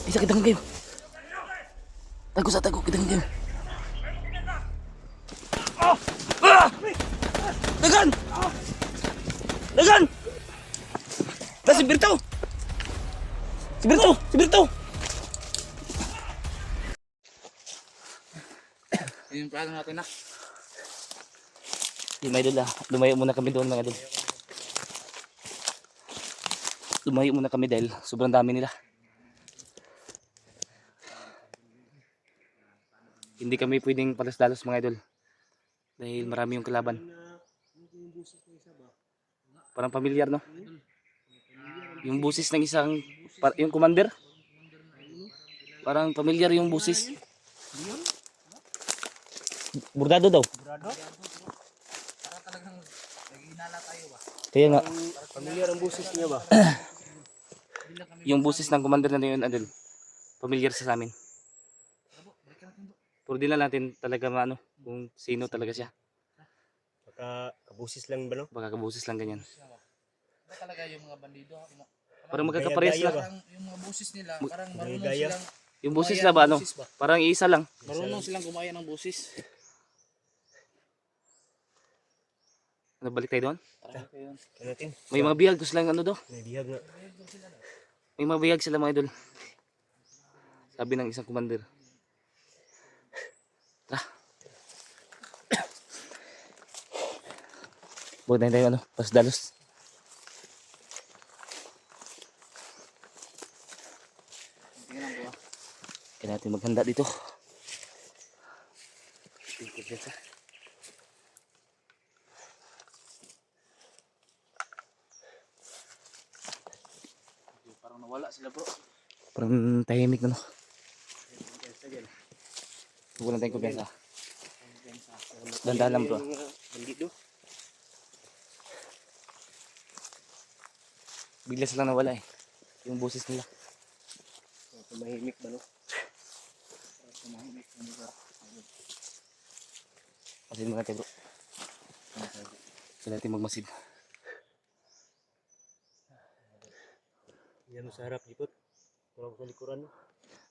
Isa kitang kayo. Tago sa tago kitang kayo. Dagan! Dagan! Si Birto! Si Birto! Si Birto! Yun yung plano natin na. Yung mga idol lumayo muna kami doon mga idol. Lumayo muna kami dahil sobrang dami nila. Hindi kami pwedeng palas-dalos mga idol. Dahil marami yung kalaban. Parang pamilyar no? Yung busis ng isang, yung commander. Parang pamilyar yung busis. Burdado daw. Burado? Para talagang naghihinala tayo ba? Kaya nga. Familiar ang busis niya ba? Yung busis ng commander na yun, adol, pamilyar sa amin. Pero di na natin talaga maano kung sino talaga siya. Baka kabusis lang ba no? Baka kabusis lang ganyan. Ba talaga yung mga bandido? Parang magkakaparehas Gaya-gaya lang. ba? Parang yung mga busis nila, parang marunong Gaya-gaya. silang Yung busis gumaya na ba ng ano? busis ba? Parang isa lang. Marunong silang gumaya ng busis. Ano, balik tayo doon? Ano natin? May mga bihag to silang ano do. May bihag na. May mga bihag sila mga idol. Sabi ng isang commander. Tara. Buat na tayo ano, pas-dalos. Kaya natin maghanda dito. Tingkod yan sa. Parang nawala sila bro. Parang tahimik na no. Huwag lang tayong kumpiyansa. Dandahan lang bro. Bandido. Bigla silang nawala eh. Yung boses nila. Tumahimik ba no? Masin mga tayo bro. Kaya natin magmasid. Yan sa harap dipot. Kurang sa likuran no?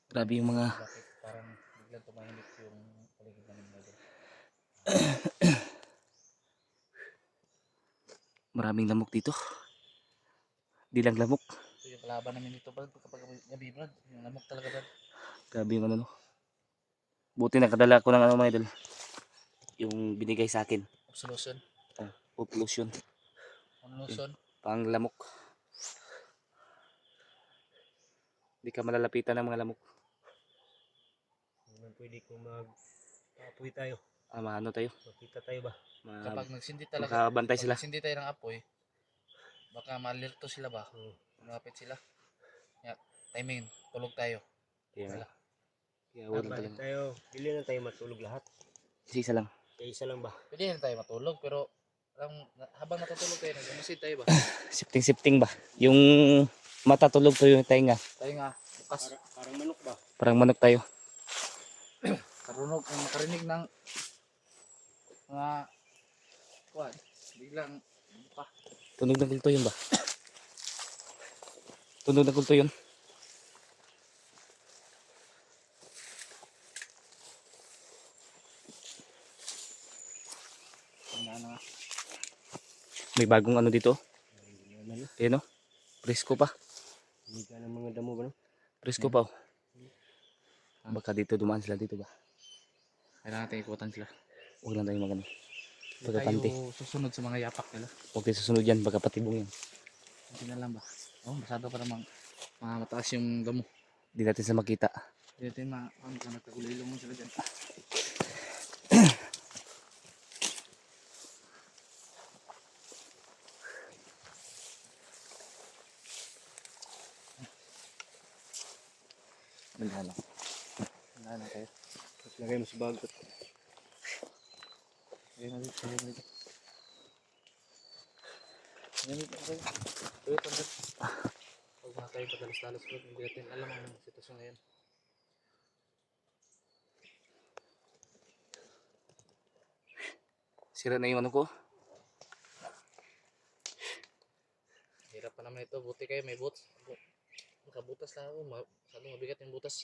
Grabe yung mga Bakit parang biglang tumahimik yung paligid namin ngayon? maraming lamok dito. Di lang lamok. Ito yung kalaban namin dito Brad, kapag gabi Brad, yung lamok talaga Brad. Grabe yung ano no. Buti nakadala ko ng ano mga idol. Yung binigay sa akin. Absolution. Population. Absolution. Pang lamok. Hindi ka malalapitan ng mga lamok. Naman pwede kung mag-apoy tayo. Ano tayo? Makita tayo ba? Kapag nagsindi talaga, Makabantay pag sila. nagsindi tayo ng apoy, baka malirto sila ba? Malapit sila. Yeah, timing, tulog tayo. Kaya, Wala. kaya wala Bakit talaga. tayo? Dili na tayo matulog lahat. Isa lang. Kaya isa lang ba? Pwede na tayo matulog, pero habang natutulog tayo, nag-masid tayo ba? Sifting ba? Yung mata tulog to yung tainga. Tayo nga, bukas, Parang manok ba? Parang manok tayo. makarinig ng mga kuwan, biglang pa. Tunog ng kulto yun ba? Tunog ng kulto yun. Ano, May bagong ano dito. Ano? Ayan o. Presko pa. Hindi ka ng mga damo ba no? Presko pa o. Baka dito dumaan sila dito ba? kailangan natin ikutan sila. Huwag lang tayong magano. Hindi Pagkapante. tayo susunod sa mga yapak nila. Huwag tayo susunod yan. Baka patibong yan. Hindi na lang ba? Oh, masyado pa namang mataas yung damo. Hindi natin sila makita. Hindi natin nagkagulilong mo sila dyan. Malala. Wala na kayo. Tapos lagay mo sa bagot. Ayun na dito. Ayun na dito. Ayun dito. Ayun dito. Huwag na tayo patalas-talas bro. Hindi natin alam ang sitwasyon ngayon. Sira na yung ano ko. Hirap pa naman ito. Buti kayo may boots. Nakabutas lang ako. Masyadong mabigat yung butas.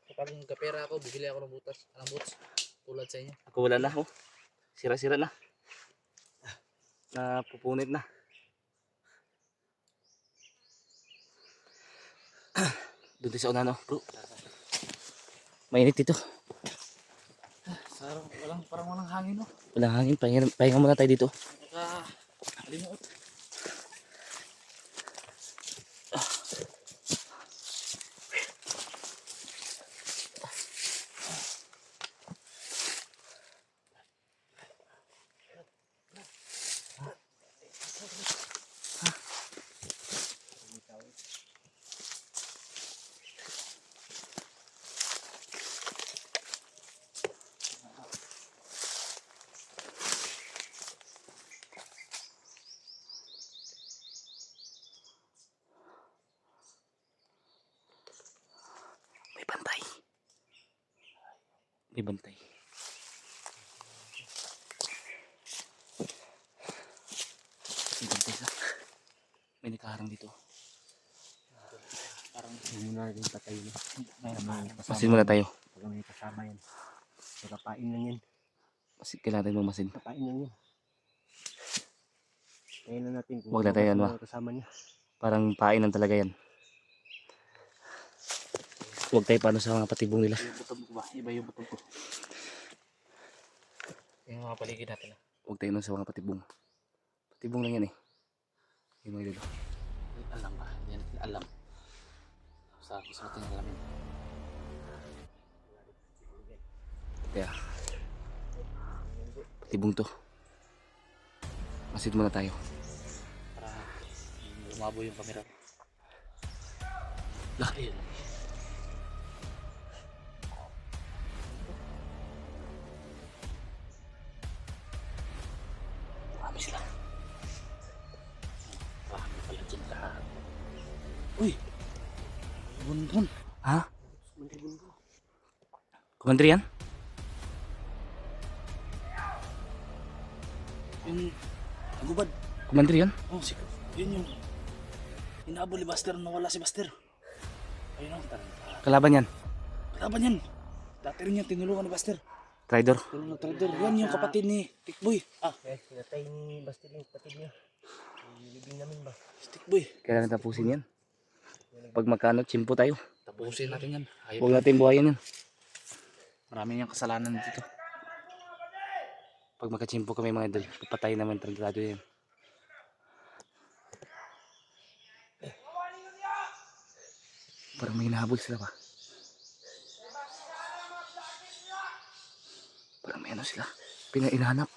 Kapag nagkapera ako, bibili ako ng butas. Anong butas? Tulad sa inyo. Ako wala na, oh. Sira-sira na. Napupunit na. Doon tayo sa una, no, bro. Mainit dito. Parang walang hangin, no? Walang hangin. Pahinga muna tayo dito. Limuot. May bantay. May bantay. May bantay sa. May nakaharang dito. Parang Hindi muna natin patay na. Masin muna tayo. Pag may kasama yan. Pagkapain lang yan. Kailangan tayo magmasin. Kapain lang yan. Kaya na natin kung Wag na tayo, ano, kasama niya. Parang painan talaga yan. Huwag tayo paano sa mga patibong nila. yung butog ko ba? Iba yung butog ko. Yung mga paligid natin. Huwag tayo nun sa mga patibong. Patibong lang yan eh. Yung mga idolo. Alam ba? Hindi natin alam. Sa gusto natin alamin. Kaya patibong to. Masid muna tayo. Para lumabo yung camera. Lah, Ayun. marami sila. Paano pala dyan lahat? Uy! Bundon. Ha? Kumandri yan? Yung nagubad. Kumandri yan? Oh, yun yung inaabol ni Buster na wala si Buster. Ayun ang taranta. Kalaban yan? Kalaban yan. Dati rin yung tinulungan ni Buster. Trader? Tulong ng trader. Yan yung kapatid ni Tikboy. Eh, sinatay ni Basti yung patid niya. Ilibing namin ba? Si Tikboy. Kailangan tapusin yan. Pag magkano, chimpo tayo. Tapusin natin yan. Ayaw. Huwag natin buhayin yan. Marami niyang kasalanan dito. Pag makachimpo kami mga idol, papatayin naman tragrado yan. Parang may hinahabol sila pa. Parang may ano sila. Inahanap.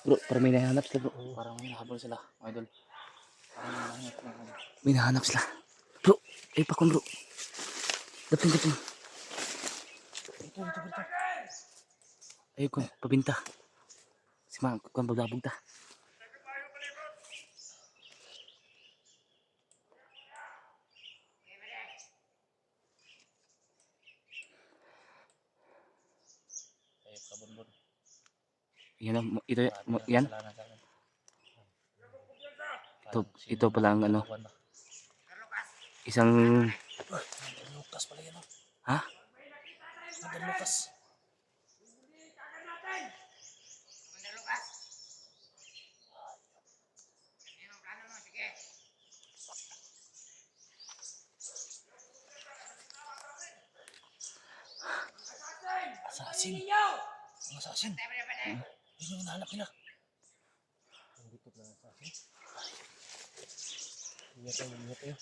Bro, parang may hinahanap sila bro. Parang may nahabol sila, mga idol. Parang may nahanap. May hinahanap sila. Bro, ay pakon bro. Dating. Ito. Ay, kung pabinta. Si Mang, kung bababog ta. Ayaw kabunbun. Yan, ito, Marami yan. kasalanan sa akin. Ito pala ang ano, Kalaban ba? isang, Nandun Lucas pala yan, oh. ha? Nandun Lucas. Assassin. Ang assassin. Yun yung hinahanap nila. Nandito na sa akin. Ingat tayo.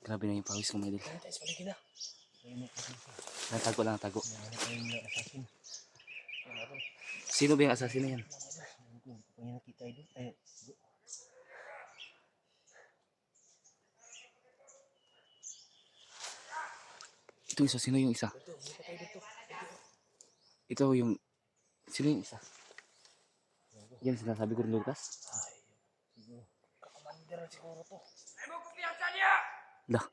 Grabe na yung pawis ko mga idol. Tayo sa paligid na. Natago lang, natago. Nahanap tayo ng assassin. Sino ba yung assassin na yan? Kung yung nakita tayo doon. Ay, Itong isa, sino yung isa? Ito yung, sino yung isa? Yan sinasabi ko rin Lucas. Kakamandir siguro to. Lah.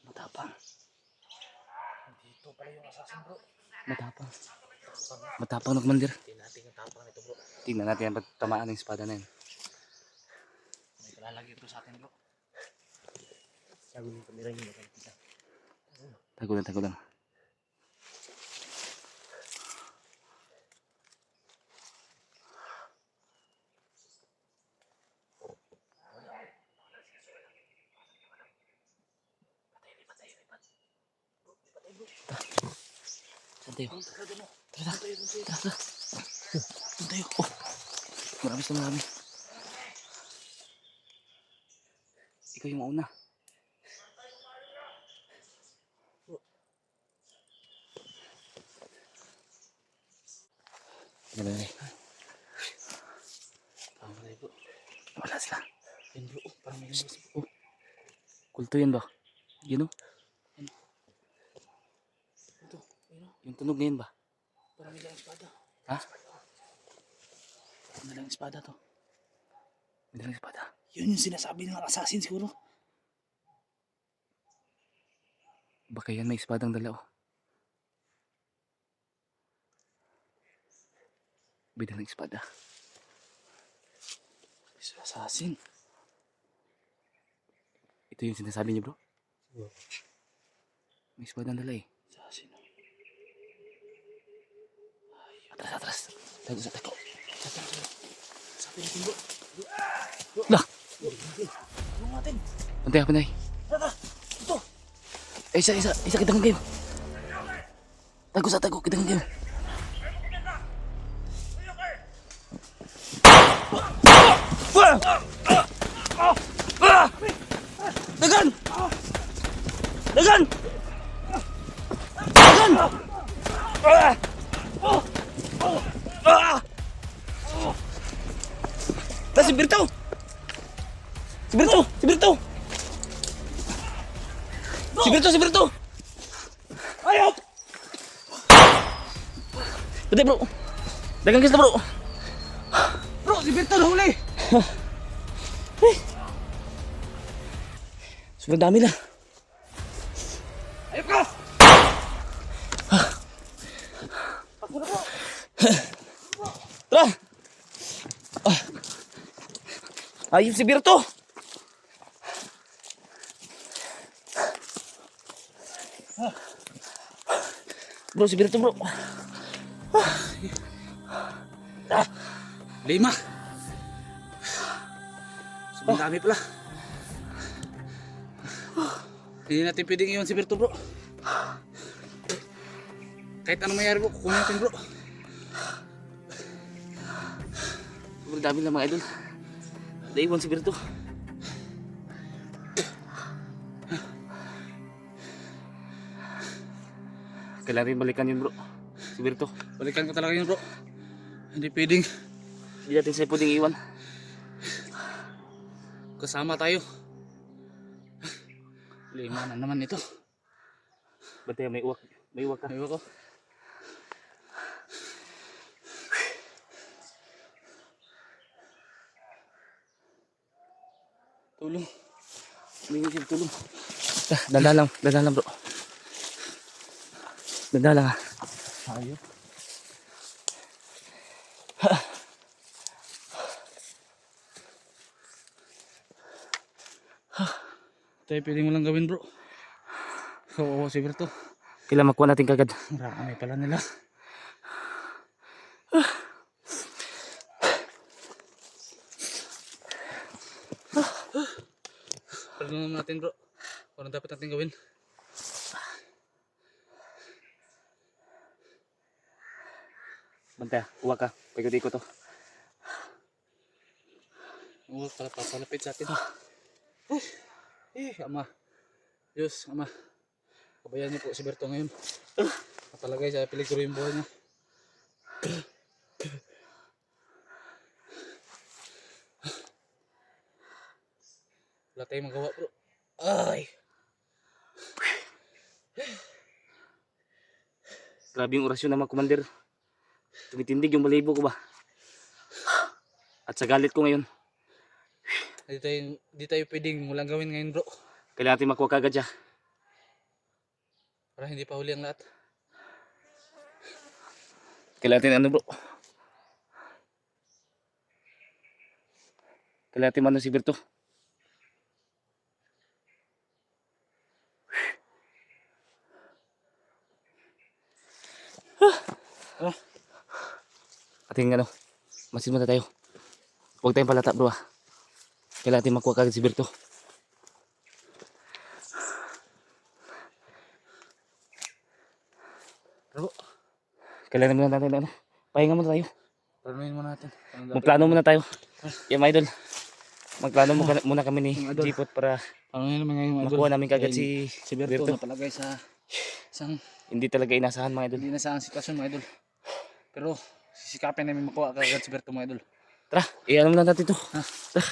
Matapang. Dito pala yung assassin, bro. Matapang. Matapang na commander. Hindi natin yung tapang nito, bro. Tingnan natin ang tamaan ng espada na yun. May palalagay ito sa atin bro. Sabi ng kamera niyo nakikita. Tago lang. Saan tayo? Tara. Saan tayo? Oh, Marami. Ikaw yung mauna. Dali. tama tayo bro. Wala sila. Yan bro, parang may lumabas. Kulto yan ba? Yun o. Ito, ayun o. Yung tunog ngayon ba? Parang may dalang espada. Ha? May dalang espada to. May dalang espada. Yun yung sinasabi ng assassin siguro. Baka yan may espadang dala oh. May dalang espada. Assassin. Ito yung sinasabi niyo bro? Siguro. May espadang dala eh. Assassin. Atras. Tago sa tako. Sabi natin bro. Lah! Ano natin? Pantay. Tara. Ito. Isa kitang game. Tago sa tako kitang game. Dagan! Si Berto! Ayaw! Pwede bro. Dagang kita bro. Bro, si Berto nahuli. Sobrang dami na. Ayaw ka! Tara! Ayun si Berto. Bro, si Berto bro. 5. Sobrang dami pala. Hindi natin pwedeng iwan si Berto bro. Kahit anong mayari bro, kukunin natin bro. Sobrang dami na mga idol. Naiwan si Berto. Kailangan rin balikan yun bro. Si Berto. Balikan ko talaga yun bro. Hindi pwedeng Hindi natin siya pwedeng iwan. kasama tayo. 5 na naman ito. Bantay may uwak. May uwak ka. Ayaw ko. Tulong. Humingi siya ng tulong. Dandalang bro. Dandalang ha. Ayaw. Tayo pwedeng walang gawin bro. Oo, si Berto. Kailangan makuha natin kagad. Marami pala nila. Pagod natin bro. Ano dapat natin gawin? Bantay, uwak ka. Paikot-ikot to. Oo, para papalapit sa atin. Ama. Diyos, Ama. Kabayan niyo po si Berto ngayon. Napalagay sa peligro yung buhay niya. Wala tayong magawa bro. Ay! Grabe yung orasyon ng mga commander. Tumitindig yung balibo ko ba. At sa galit ko ngayon, Di tayo pwedeng walang gawin ngayon bro. kailangan natin makuha kagad siya. Para hindi pa huli ang lahat. Kailangan natin ano bro. Kailangan natin mano si Berto. Ating ano, masin muna tayo. Huwag tayong palata bro ah. Kailangan natin makuha kagad si Berto. Bro, Kailangan muna natin ano. Pahinga muna tayo. planuhin muna natin. Magplano muna tayo. Yeah, mga idol. Magplano muna kami ni Mga idol. Jipot para Planuhin naman ngayon mga idol. makuha namin kagad Dahil si si Berto Berto. napalagay sa isang Hindi talaga inasahan mga idol. hindi na sa sitwasyon mga idol. Pero sisikapin namin makuha kagad si Berto mga idol. Tara, i-ano na natin to. Ha? Tara.